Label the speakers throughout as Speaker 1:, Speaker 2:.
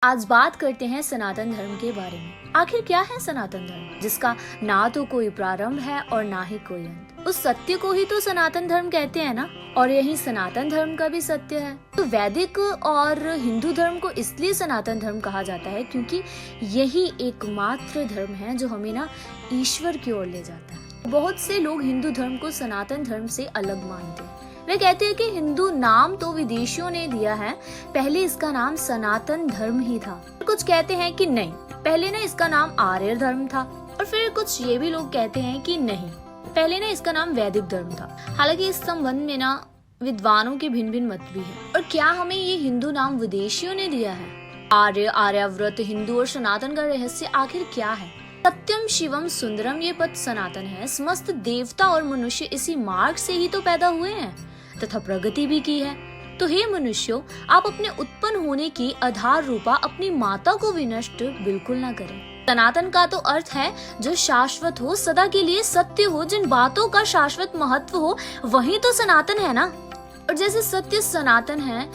Speaker 1: आज बात करते हैं सनातन धर्म के बारे में। आखिर क्या है सनातन धर्म, जिसका ना तो कोई प्रारंभ है और ना ही कोई अंत। उस सत्य को ही तो सनातन धर्म कहते हैं ना, और यही सनातन धर्म का भी सत्य है। तो वैदिक और हिंदू धर्म को इसलिए सनातन धर्म कहा जाता है क्योंकि यही एकमात्र धर्म है जो हमें ना ईश्वर की ओर ले जाता है। बहुत से लोग हिंदू धर्म को सनातन धर्म से अलग मानते हैं। वे कहते हैं कि हिंदू नाम तो विदेशियों ने दिया है, पहले इसका नाम सनातन धर्म ही था। कुछ कहते हैं कि नहीं, पहले ना इसका नाम आर्य धर्म था। और फिर कुछ ये भी लोग कहते हैं कि नहीं, पहले ना इसका नाम वैदिक धर्म था। हालांकि इस संबंध में ना विद्वानों के भिन्न भिन्न मत भी हैं। और क्या हमें ये हिंदू नाम विदेशियों ने दिया है? आर्य, आर्यावर्त, हिंदू और सनातन का रहस्य आखिर क्या है? सत्यम शिवम सुंदरम ये पद सनातन है। समस्त देवता और मनुष्य इसी मार्ग से ही तो पैदा हुए हैं तथा प्रगति भी की है। तो हे मनुष्यों, आप अपने उत्पन्न होने की आधार रूपा अपनी माता को विनष्ट बिल्कुल ना करें। सनातन का तो अर्थ है जो शाश्वत हो, सदा के लिए सत्य हो, जिन बातों का शाश्वत महत्व हो, वही तो सनातन है ना। और जैसे सत्य सनातन है,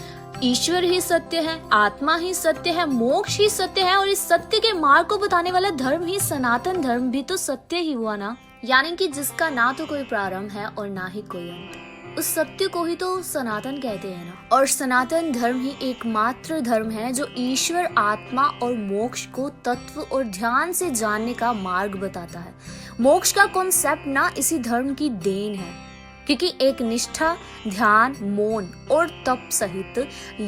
Speaker 1: ईश्वर ही सत्य है, आत्मा ही सत्य है, मोक्ष ही सत्य है, और इस सत्य के मार्ग को बताने वाला धर्म ही सनातन धर्म भी तो सत्य ही हुआ ना। यानी कि जिसका ना तो कोई प्रारंभ है और ना ही कोई अंत। उस सत्य को ही तो सनातन कहते हैं ना। और सनातन धर्म ही एकमात्र धर्म है जो ईश्वर, आत्मा और मोक्ष को तत्व और ध्यान से जानने का मार्ग बताता है। मोक्ष का कॉन्सेप्ट ना इसी धर्म की देन है, क्योंकि एक निष्ठा, ध्यान, मौन और तप सहित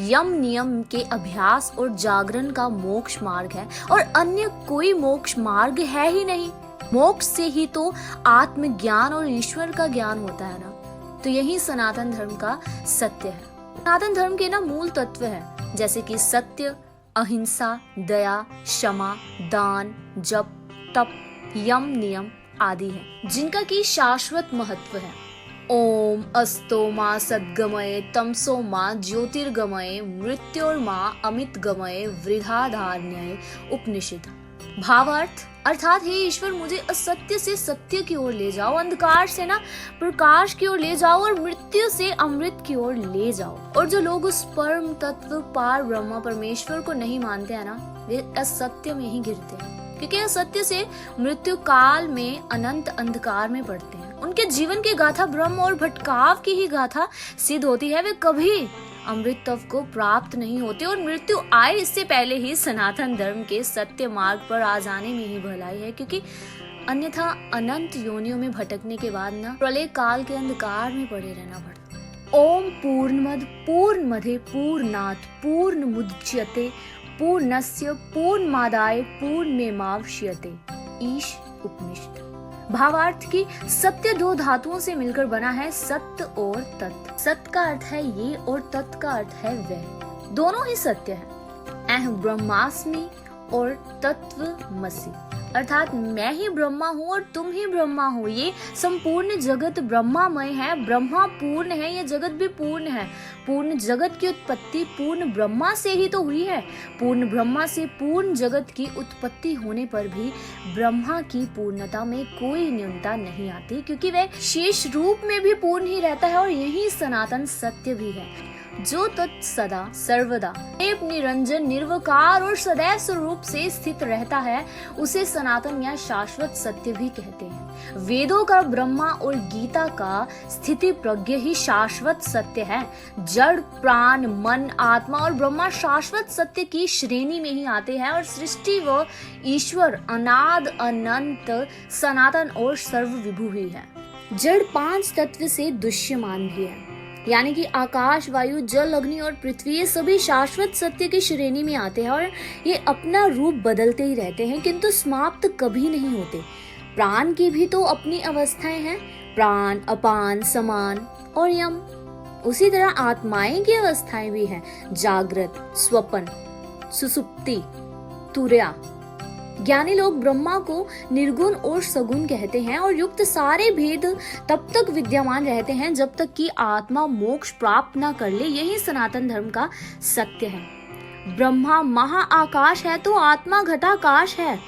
Speaker 1: यम नियम के अभ्यास और जागरण का मोक्ष मार्ग है, और अन्य कोई मोक्ष मार्ग है ही नहीं। मोक्ष से ही तो आत्मज्ञान और ईश्वर का ज्ञान होता है ना। तो यही सनातन धर्म का सत्य है। सनातन धर्म के ना मूल तत्व है, जैसे कि सत्य, अहिंसा, दया, क्षमा, दान, जप, तप, यम, नियम आदि है, जिनका की शाश्वत महत्व है। ओम अस्तो मा सद्गमये तमसो मा ज्योतिर्गमये मृत्योर्मा अमितगमये वृद्धाधारण्ये उपनिषद। भावार्थ अर्थात हे ईश्वर, मुझे असत्य से सत्य की ओर ले जाओ, अंधकार से ना प्रकाश की ओर ले जाओ, और मृत्यु से अमृत की ओर ले जाओ। और जो लोग उस परम तत्व पार ब्रह्म परमेश्वर को नहीं मानते हैं ना, वे असत्य में ही गिरते हैं, क्योंकि असत्य से मृत्यु काल में अनंत अंधकार में पड़ते हैं। उनके जीवन की गाथा ब्रह्म और भटकाव की ही गाथा सिद्ध होती है। वे कभी अमृत तत्व को प्राप्त नहीं होते, और मृत्यु आए इससे पहले ही सनातन धर्म के सत्य मार्ग पर आ जाने में ही भलाई है, क्योंकि अन्यथा अनंत योनियों में भटकने के बाद ना प्रलय काल के अंधकार में पड़े रहना पड़ता। ओम पूर्णमद पूर्णमदे पूर्णात् पूर्णमुदच्यते पूर्णस्य पूर्णमादाय पूर्णमेवावशिष्यते। ईश उपनिषद। भावार्थ की सत्य दो धातुओं से मिलकर बना है, सत्य और तत्। सत्य का अर्थ है ये और तत् का अर्थ है वह। दोनों ही सत्य है। अहम ब्रह्मास्मि और तत्वमसि, अर्थात मैं ही ब्रह्मा हूँ और तुम ही ब्रह्मा हो। ये संपूर्ण जगत ब्रह्मामय है, ब्रह्मा पूर्ण है, ये जगत भी पूर्ण है। पूर्ण जगत की उत्पत्ति पूर्ण ब्रह्मा से ही तो हुई है। पूर्ण ब्रह्मा से पूर्ण जगत की उत्पत्ति होने पर भी ब्रह्मा की पूर्णता में कोई न्यूनता नहीं आती, क्योंकि वह शेष रूप में भी पूर्ण ही रहता है। और यही सनातन सत्य भी है, जो तत् सदा सर्वदा एक निरंजन निर्विकार और सदैव स्वरूप से स्थित रहता है, उसे सनातन या शाश्वत सत्य भी कहते हैं। वेदों का ब्रह्मा और गीता का स्थिति प्रज्ञ ही शाश्वत सत्य है। जड़, प्राण, मन, आत्मा और ब्रह्मा शाश्वत सत्य की श्रेणी में ही आते हैं, और सृष्टि व ईश्वर अनाद अनंत सनातन और सर्वविभू ही है। जड़ पांच तत्व से दृश्यमान भी है, यानी कि आकाश, वायु, जल, अग्नि और पृथ्वी, ये सभी शाश्वत सत्य की श्रेणी में आते हैं, और ये अपना रूप बदलते ही रहते हैं, किंतु समाप्त कभी नहीं होते। प्राण की भी तो अपनी अवस्थाएं हैं, प्राण, अपान, समान और यम। उसी तरह आत्माएं की अवस्थाएं भी हैं, जागृत, स्वपन, सुसुप्ति, तुर्या। ज्ञानी लोग ब्रह्मा को निर्गुण और सगुण कहते हैं, और युक्त सारे भेद तब तक विद्यमान रहते हैं जब तक कि आत्मा मोक्ष प्राप्त न कर ले। यही सनातन धर्म का सत्य है। ब्रह्मा महाआकाश है तो आत्मा घटाकाश है।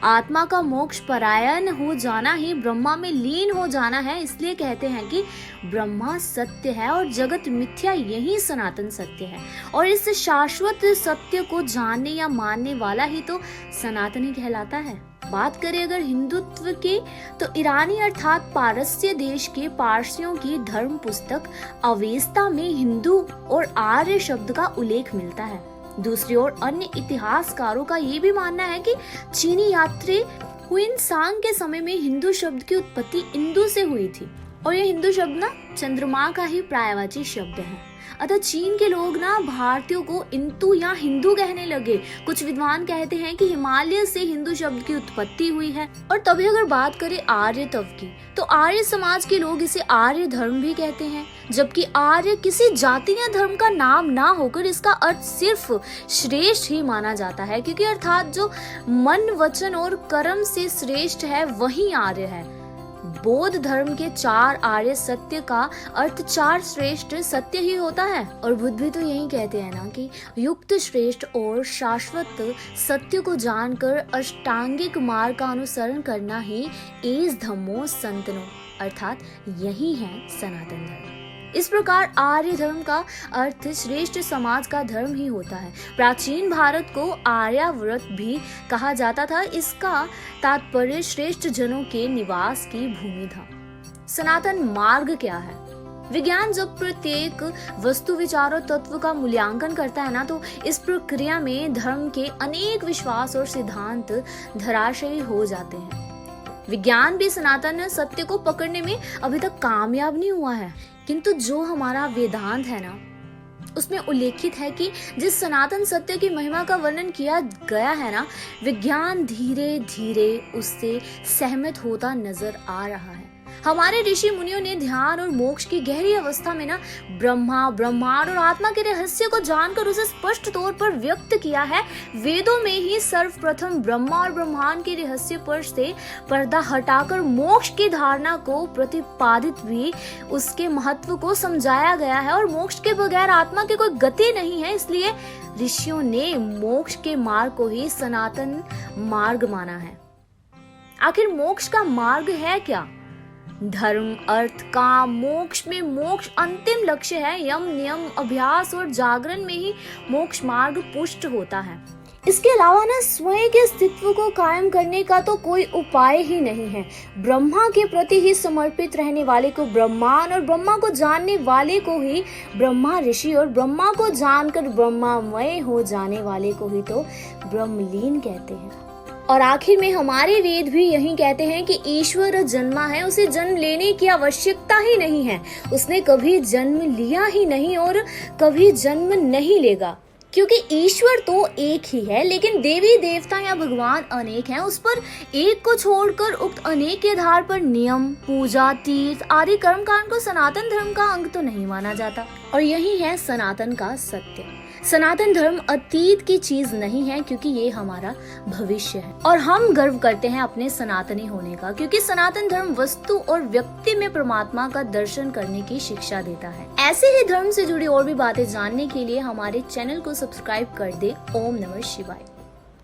Speaker 1: आत्मा का मोक्ष परायण हो जाना ही ब्रह्मा में लीन हो जाना है। इसलिए कहते हैं कि ब्रह्मा सत्य है और जगत मिथ्या, यही सनातन सत्य है। और इस शाश्वत सत्य को जानने या मानने वाला ही तो सनातनी कहलाता है। बात करें अगर हिंदुत्व की, तो ईरानी अर्थात पारस्य देश के पारसियों की धर्म पुस्तक अवेस्ता में हिंदू और आर्य शब्द का उल्लेख मिलता है। दूसरी ओर अन्य इतिहासकारों का ये भी मानना है कि चीनी यात्री हुइनसांग के समय में हिंदू शब्द की उत्पत्ति इंदु से हुई थी और ये हिंदू शब्द ना चंद्रमा का ही पर्यायवाची शब्द है। अतः चीन के लोग ना भारतीयों को इंतु या हिंदू कहने लगे। कुछ विद्वान कहते हैं कि हिमालय से हिंदू शब्द की उत्पत्ति हुई है। और तभी अगर बात करें आर्यत्व की, तो आर्य समाज के लोग इसे आर्य धर्म भी कहते हैं, जबकि आर्य किसी जाति या धर्म का नाम ना होकर इसका अर्थ सिर्फ श्रेष्ठ ही माना जाता है, क्योंकि अर्थात जो मन, वचन और कर्म से श्रेष्ठ है वही आर्य है। बौद्ध धर्म के 4 आर्य सत्य का अर्थ 4 श्रेष्ठ सत्य ही होता है। और बुद्ध भी तो यही कहते हैं ना कि युक्त, श्रेष्ठ और शाश्वत सत्य को जानकर अष्टांगिक मार्ग का अनुसरण करना ही एस धम्मो संतनो, अर्थात यही है सनातन धर्म। इस प्रकार आर्य धर्म का अर्थ श्रेष्ठ समाज का धर्म ही होता है। प्राचीन भारत को आर्यावर्त भी कहा जाता था। इसका तात्पर्य श्रेष्ठ जनों के निवास की भूमि था। सनातन मार्ग क्या है? विज्ञान जब प्रत्येक वस्तु, विचार और तत्व का मूल्यांकन करता है ना, तो इस प्रक्रिया में धर्म के अनेक विश्वास और सिद्धांत धराशायी हो जाते हैं। विज्ञान भी सनातन सत्य को पकड़ने में अभी तक कामयाब नहीं हुआ है, किंतु जो हमारा वेदांत है ना, उसमें उल्लेखित है कि जिस सनातन सत्य की महिमा का वर्णन किया गया है ना, विज्ञान धीरे धीरे उससे सहमत होता नजर आ रहा है। हमारे ऋषि मुनियों ने ध्यान और मोक्ष की गहरी अवस्था में ना ब्रह्मा, ब्रह्मांड और आत्मा के रहस्य को जानकर उसे स्पष्ट तौर पर व्यक्त किया है। वेदों में ही सर्वप्रथम ब्रह्मा और ब्रह्मांड के रहस्य पर से पर्दा हटाकर मोक्ष की धारणा को प्रतिपादित भी उसके महत्व को समझाया गया है। और मोक्ष के बगैर आत्मा की कोई गति नहीं है, इसलिए ऋषियों ने मोक्ष के मार्ग को ही सनातन मार्ग माना है। आखिर मोक्ष का मार्ग है क्या? धर्म, अर्थ, काम, मोक्ष में मोक्ष अंतिम लक्ष्य है। यम, नियम, अभ्यास और जागरण में ही मोक्ष मार्ग पुष्ट होता है। इसके अलावा ना स्वयं के अस्तित्व को कायम करने का तो कोई उपाय ही नहीं है। ब्रह्मा के प्रति ही समर्पित रहने वाले को ब्रह्मांड और ब्रह्मा को जानने वाले को ही ब्रह्मा ऋषि और ब्रह्मा को जानकर ब्रह्मामय हो जाने वाले को ही तो ब्रह्मलीन कहते हैं। और आखिर में हमारे वेद भी यही कहते हैं कि ईश्वर जन्मा है, उसे जन्म लेने की आवश्यकता ही नहीं है। उसने कभी जन्म लिया ही नहीं और कभी जन्म नहीं लेगा, क्योंकि ईश्वर तो एक ही है, लेकिन देवी देवता या भगवान अनेक हैं। उस पर एक को छोड़कर उक्त अनेक के आधार पर नियम, पूजा, तीर्थ आदि कर्मकांड को सनातन धर्म का अंग तो नहीं माना जाता। और यही है सनातन का सत्य। सनातन धर्म अतीत की चीज नहीं है, क्योंकि ये हमारा भविष्य है। और हम गर्व करते हैं अपने सनातनी होने का, क्योंकि सनातन धर्म वस्तु और व्यक्ति में परमात्मा का दर्शन करने की शिक्षा देता है। ऐसे ही धर्म से जुड़ी और भी बातें जानने के लिए हमारे चैनल को सब्सक्राइब कर दे। ओम नमः शिवाय।